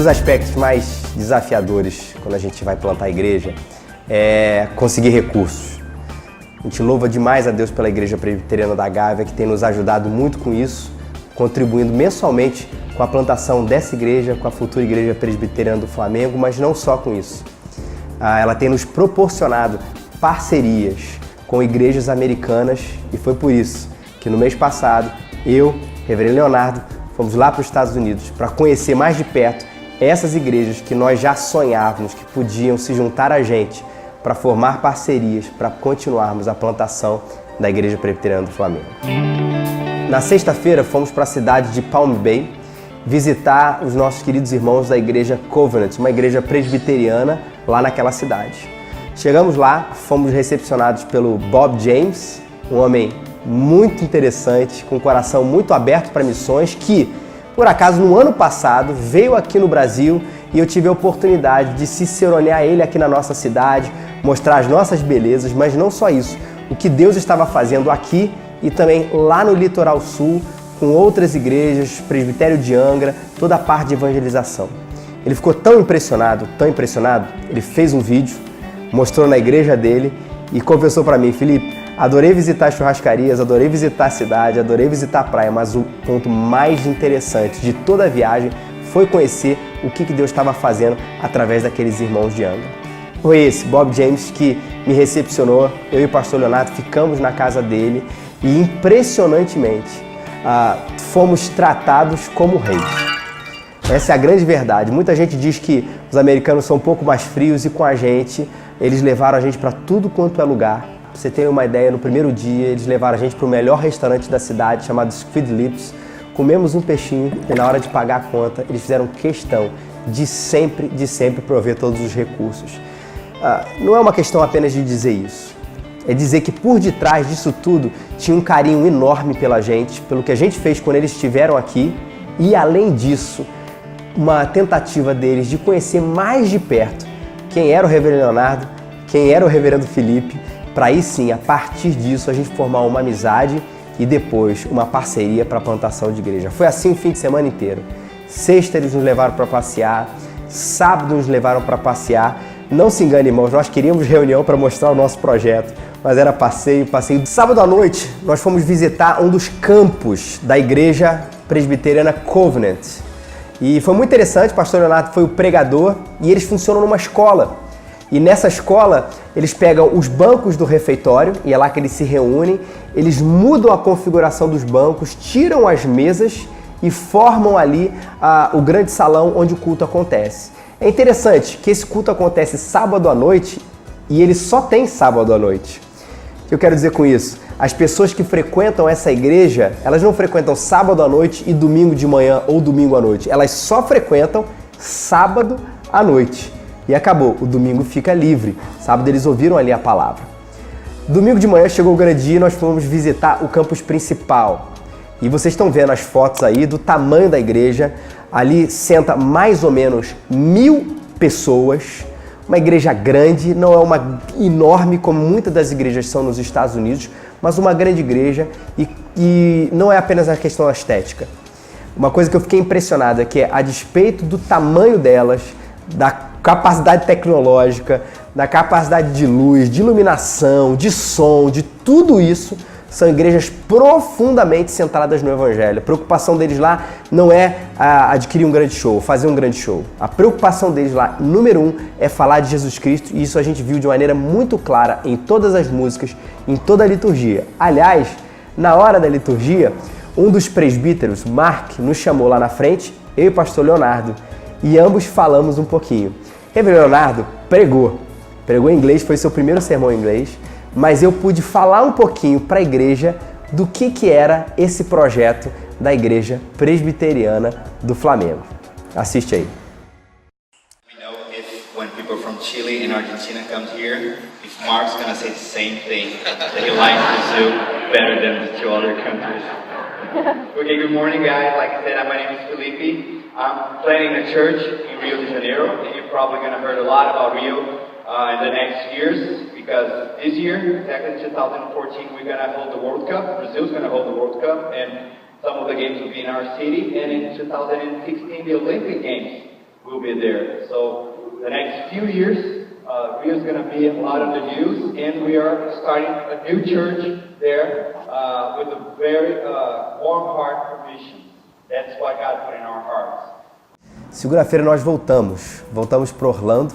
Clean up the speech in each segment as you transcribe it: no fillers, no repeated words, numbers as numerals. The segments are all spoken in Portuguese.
dos aspectos mais desafiadores quando a gente vai plantar a igreja é conseguir recursos. A gente louva demais a Deus pela Igreja Presbiteriana da Gávea, que tem nos ajudado muito com isso, contribuindo mensalmente com a plantação dessa igreja, com a futura Igreja Presbiteriana do Flamengo, mas não só com isso. Ela tem nos proporcionado parcerias com igrejas americanas e foi por isso que no mês passado eu, Reverendo Leonardo, fomos lá para os Estados Unidos para conhecer mais de perto essas igrejas que nós já sonhávamos que podiam se juntar a gente para formar parcerias, para continuarmos a plantação da Igreja Presbiteriana do Flamengo. Na sexta-feira fomos para a cidade de Palm Bay visitar os nossos queridos irmãos da Igreja Covenant, uma igreja presbiteriana lá naquela cidade. Chegamos lá, fomos recepcionados pelo Bob James, um homem muito interessante, com um coração muito aberto para missões, que, por acaso, no ano passado, veio aqui no Brasil e eu tive a oportunidade de ciceronear ele aqui na nossa cidade, mostrar as nossas belezas, mas não só isso, o que Deus estava fazendo aqui e também lá no Litoral Sul, com outras igrejas, Presbitério de Angra, toda a parte de evangelização. Ele ficou tão impressionado, ele fez um vídeo, mostrou na igreja dele e confessou para mim: Felipe, adorei visitar as churrascarias, adorei visitar a cidade, adorei visitar a praia, mas o ponto mais interessante de toda a viagem foi conhecer o que Deus estava fazendo através daqueles irmãos de Angra. Foi esse Bob James que me recepcionou, eu e o pastor Leonardo ficamos na casa dele e impressionantemente fomos tratados como reis. Essa é a grande verdade. Muita gente diz que os americanos são um pouco mais frios e com a gente, eles levaram a gente para tudo quanto é lugar. Pra você ter uma ideia, no primeiro dia eles levaram a gente para o melhor restaurante da cidade, chamado Squid Lips. Comemos um peixinho e na hora de pagar a conta, eles fizeram questão de sempre prover todos os recursos. Não é uma questão apenas de dizer isso. É dizer que por detrás disso tudo tinha um carinho enorme pela gente, pelo que a gente fez quando eles estiveram aqui e, além disso, uma tentativa deles de conhecer mais de perto quem era o Reverendo Leonardo, quem era o Reverendo Felipe, para aí sim, a partir disso, a gente formar uma amizade e depois uma parceria para a plantação de igreja. Foi assim o fim de semana inteiro. Sexta eles nos levaram para passear, sábado nos levaram para passear. Não se engane, irmãos, nós queríamos reunião para mostrar o nosso projeto, mas era passeio. Sábado à noite, nós fomos visitar um dos campos da Igreja Presbiteriana Covenant. E foi muito interessante, o pastor Leonardo foi o pregador e eles funcionam numa escola. E nessa escola, eles pegam os bancos do refeitório, e é lá que eles se reúnem, eles mudam a configuração dos bancos, tiram as mesas e formam ali o grande salão onde o culto acontece. É interessante que esse culto acontece sábado à noite e ele só tem sábado à noite. O que eu quero dizer com isso? As pessoas que frequentam essa igreja, elas não frequentam sábado à noite e domingo de manhã ou domingo à noite. Elas só frequentam sábado à noite. E acabou, o domingo fica livre. Sábado eles ouviram ali a palavra. Domingo de manhã chegou o grande dia e nós fomos visitar o campus principal. E vocês estão vendo as fotos aí do tamanho da igreja. Ali senta mais ou menos 1000 pessoas. Uma igreja grande, não é uma enorme como muitas das igrejas são nos Estados Unidos, mas uma grande igreja e não é apenas a questão estética. Uma coisa que eu fiquei impressionado é que, a despeito do tamanho delas, da capacidade tecnológica, da capacidade de luz, de iluminação, de som, de tudo isso, são igrejas profundamente centradas no Evangelho. A preocupação deles lá não é adquirir um grande show, fazer um grande show. A preocupação deles lá, número 1, é falar de Jesus Cristo, e isso a gente viu de maneira muito clara em todas as músicas, em toda a liturgia. Aliás, na hora da liturgia, um dos presbíteros, Mark, nos chamou lá na frente, eu e o pastor Leonardo, e ambos falamos um pouquinho. Reverendo Leonardo pregou em inglês, foi seu primeiro sermão em inglês, mas eu pude falar um pouquinho para a igreja do que era esse projeto da Igreja Presbiteriana do Flamengo. Assiste aí. We know if when people from Chile and Argentina come here, if Mark's gonna say the same thing, that he likes Brazil better than the two other countries. Okay, good morning guys. Like I said, my name is Felipe. I'm planning a church in Rio de Janeiro, and you're probably gonna hear a lot about Rio in the next years, because this year, exactly 2014, we're going to hold the World Cup. Brazil's going to hold the World Cup, and some of the games will be in our city. And in 2016, the Olympic Games will be there. So the next few years, Rio is going to be a lot of the news, and we are starting a new church there with a very warm heart for mission. That's what God put in our hearts. Segunda-feira nós voltamos para Orlando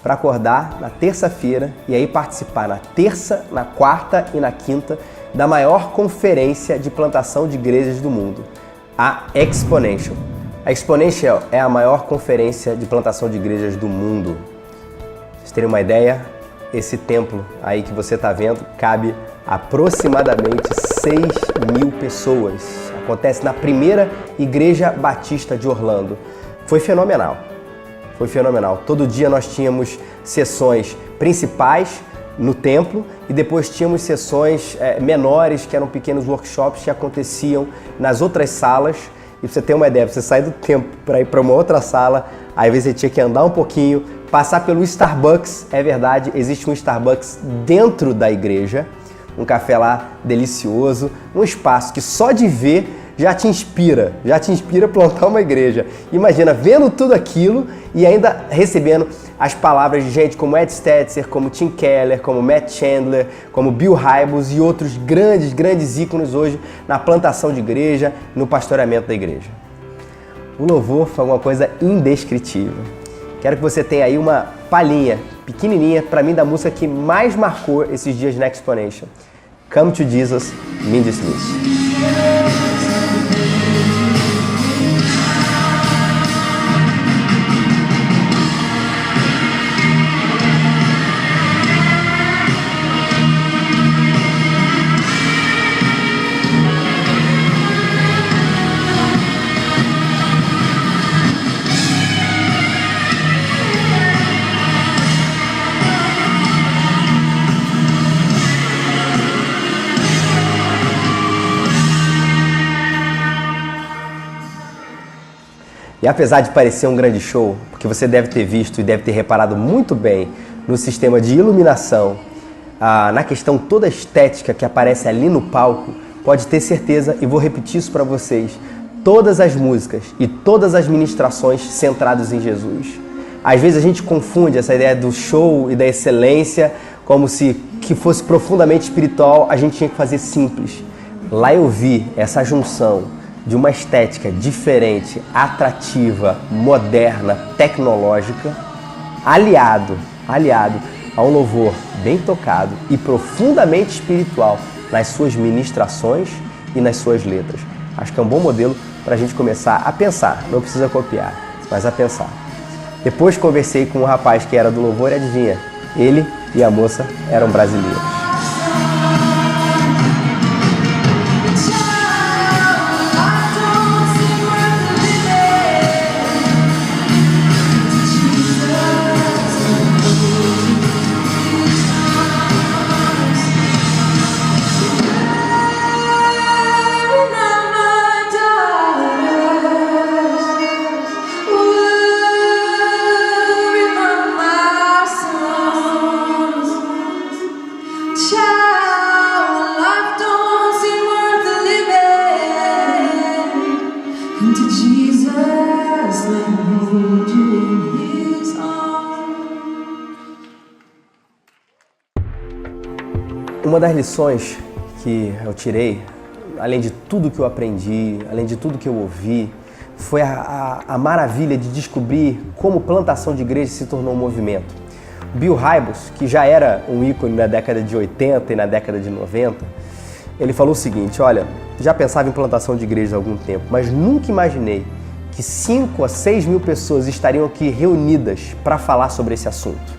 para acordar na terça-feira e aí participar na terça, na quarta e na quinta da maior conferência de plantação de igrejas do mundo, a Exponential. A Exponential é a maior conferência de plantação de igrejas do mundo. Pra vocês terem uma ideia, esse templo aí que você está vendo cabe aproximadamente 6.000 pessoas. Acontece na primeira Igreja Batista de Orlando. Foi fenomenal. Todo dia nós tínhamos sessões principais no templo e depois tínhamos sessões menores, que eram pequenos workshops que aconteciam nas outras salas. E pra você ter uma ideia, pra você sair do templo para ir para uma outra sala, às vezes você tinha que andar um pouquinho, passar pelo Starbucks. É verdade, existe um Starbucks dentro da igreja, um café lá delicioso, um espaço que só de ver já te inspira a plantar uma igreja. Imagina, vendo tudo aquilo e ainda recebendo as palavras de gente como Ed Stetzer, como Tim Keller, como Matt Chandler, como Bill Hybels e outros grandes ícones hoje na plantação de igreja, no pastoreamento da igreja. O louvor foi uma coisa indescritível. Quero que você tenha aí uma palhinha pequenininha, para mim, da música que mais marcou esses dias na Exponential. Come to Jesus, Mindy Smith. E apesar de parecer um grande show, porque você deve ter visto e deve ter reparado muito bem no sistema de iluminação, na questão toda estética que aparece ali no palco, pode ter certeza, e vou repetir isso para vocês, todas as músicas e todas as ministrações centradas em Jesus. Às vezes a gente confunde essa ideia do show e da excelência como se que fosse profundamente espiritual, a gente tinha que fazer simples. Lá eu vi essa junção de uma estética diferente, atrativa, moderna, tecnológica, aliado a um louvor bem tocado e profundamente espiritual nas suas ministrações e nas suas letras. Acho que é um bom modelo para a gente começar a pensar, não precisa copiar, mas a pensar. Depois conversei com um rapaz que era do louvor e adivinha, ele e a moça eram brasileiros. Uma das lições que eu tirei, além de tudo que eu aprendi, além de tudo que eu ouvi, foi a maravilha de descobrir como plantação de igreja se tornou um movimento. Bill Hybels, que já era um ícone na década de 80 e na década de 90, ele falou o seguinte: olha, já pensava em plantação de igrejas há algum tempo, mas nunca imaginei que 5 a 6 mil pessoas estariam aqui reunidas para falar sobre esse assunto.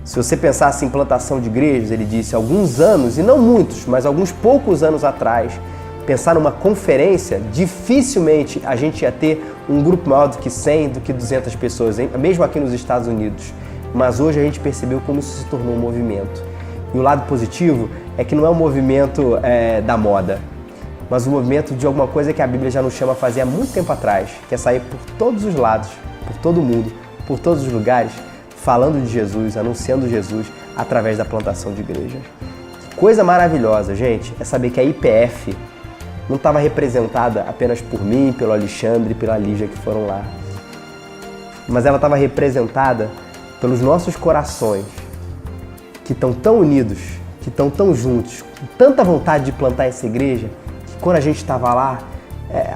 Se você pensasse em plantação de igrejas, ele disse, alguns anos, e não muitos, mas alguns poucos anos atrás, pensar numa conferência, dificilmente a gente ia ter um grupo maior do que 100, do que 200 pessoas, mesmo aqui nos Estados Unidos. Mas hoje a gente percebeu como isso se tornou um movimento. E o lado positivo é que não é um movimento da moda, mas um movimento de alguma coisa que a Bíblia já nos chama a fazer há muito tempo atrás, que é sair por todos os lados, por todo o mundo, por todos os lugares, falando de Jesus, anunciando Jesus através da plantação de igrejas. Coisa maravilhosa, gente, é saber que a IPF não estava representada apenas por mim, pelo Alexandre e pela Lígia que foram lá. mas ela estava representada pelos nossos corações, que estão tão unidos, que estão tão juntos, com tanta vontade de plantar essa igreja, que quando a gente estava lá,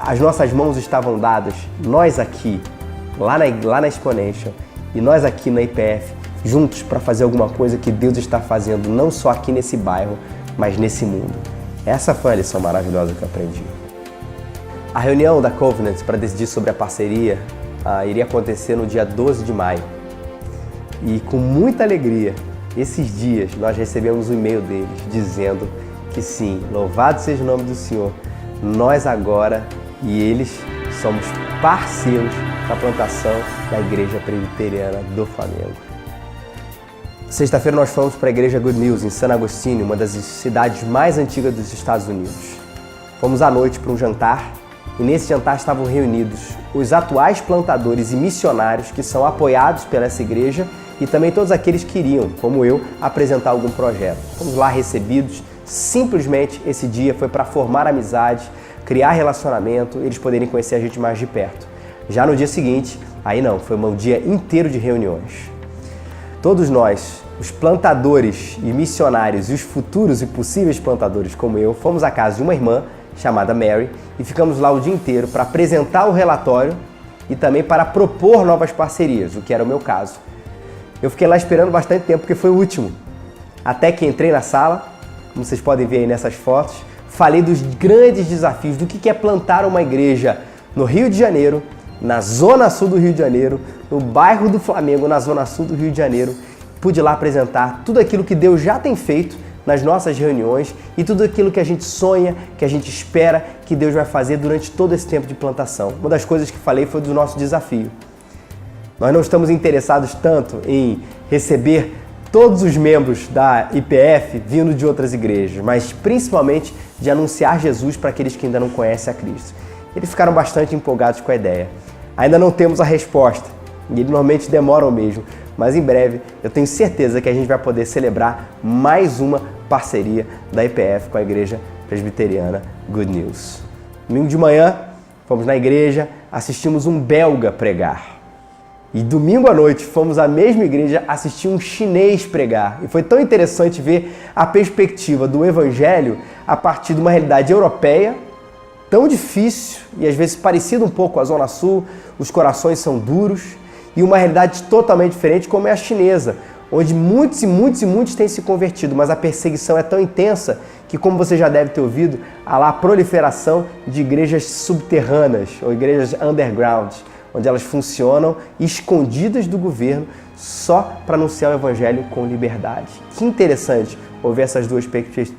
as nossas mãos estavam dadas, nós aqui, lá na Exponential, e nós aqui na IPF, juntos para fazer alguma coisa que Deus está fazendo, não só aqui nesse bairro, mas nesse mundo. Essa foi a lição maravilhosa que eu aprendi. A reunião da Covenant para decidir sobre a parceria iria acontecer no dia 12 de maio. E com muita alegria, esses dias nós recebemos um e-mail deles dizendo que sim, louvado seja o nome do Senhor, nós agora e eles somos parceiros na plantação da Igreja Presbiteriana do Flamengo. Sexta-feira nós fomos para a Igreja Good News em San Agustín, uma das cidades mais antigas dos Estados Unidos. Fomos à noite para um jantar e nesse jantar estavam reunidos os atuais plantadores e missionários que são apoiados pela essa igreja e também todos aqueles que iriam, como eu, apresentar algum projeto. Fomos lá recebidos, simplesmente esse dia foi para formar amizade, criar relacionamento, eles poderem conhecer a gente mais de perto. Já no dia seguinte, aí não, foi um dia inteiro de reuniões. Todos nós, os plantadores e missionários e os futuros e possíveis plantadores como eu, fomos à casa de uma irmã chamada Mary e ficamos lá o dia inteiro para apresentar o relatório e também para propor novas parcerias, o que era o meu caso. Eu fiquei lá esperando bastante tempo porque foi o último. Até que entrei na sala, como vocês podem ver aí nessas fotos, falei dos grandes desafios do que é plantar uma igreja no Rio de Janeiro, na Zona Sul do Rio de Janeiro, no bairro do Flamengo, na Zona Sul do Rio de Janeiro. Pude lá apresentar tudo aquilo que Deus já tem feito nas nossas reuniões e tudo aquilo que a gente sonha, que a gente espera que Deus vai fazer durante todo esse tempo de plantação. Uma das coisas que falei foi do nosso desafio. Nós não estamos interessados tanto em receber todos os membros da IPF vindo de outras igrejas, mas principalmente de anunciar Jesus para aqueles que ainda não conhecem a Cristo. Eles ficaram bastante empolgados com a ideia. Ainda não temos a resposta, e eles normalmente demoram mesmo, mas em breve eu tenho certeza que a gente vai poder celebrar mais uma parceria da IPF com a Igreja Presbiteriana Good News. Domingo de manhã, fomos na igreja, assistimos um belga pregar. E domingo à noite fomos à mesma igreja assistir um chinês pregar. E foi tão interessante ver a perspectiva do evangelho a partir de uma realidade europeia, tão difícil e às vezes parecido um pouco com a Zona Sul, os corações são duros, e uma realidade totalmente diferente como é a chinesa, onde muitos têm se convertido, mas a perseguição é tão intensa que, como você já deve ter ouvido, há lá a proliferação de igrejas subterrâneas ou igrejas underground, onde elas funcionam escondidas do governo só para anunciar o evangelho com liberdade. Que interessante ouvir essas duas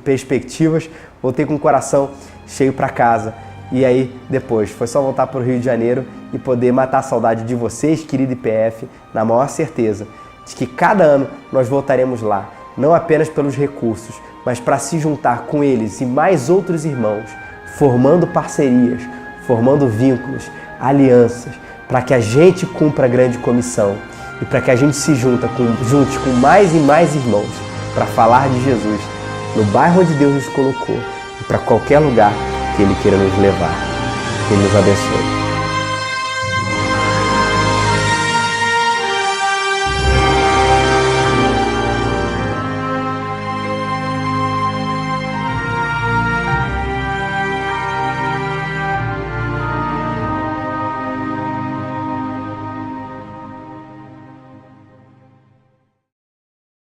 perspectivas. Voltei com o coração cheio para casa. E aí, depois, foi só voltar para o Rio de Janeiro e poder matar a saudade de vocês, querido IPF, na maior certeza de que cada ano nós voltaremos lá, não apenas pelos recursos, mas para se juntar com eles e mais outros irmãos, formando parcerias, formando vínculos, alianças, para que a gente cumpra a grande comissão e para que a gente se junte com mais e mais irmãos para falar de Jesus no bairro onde Deus nos colocou e para qualquer lugar que Ele queira nos levar. Que Ele nos abençoe.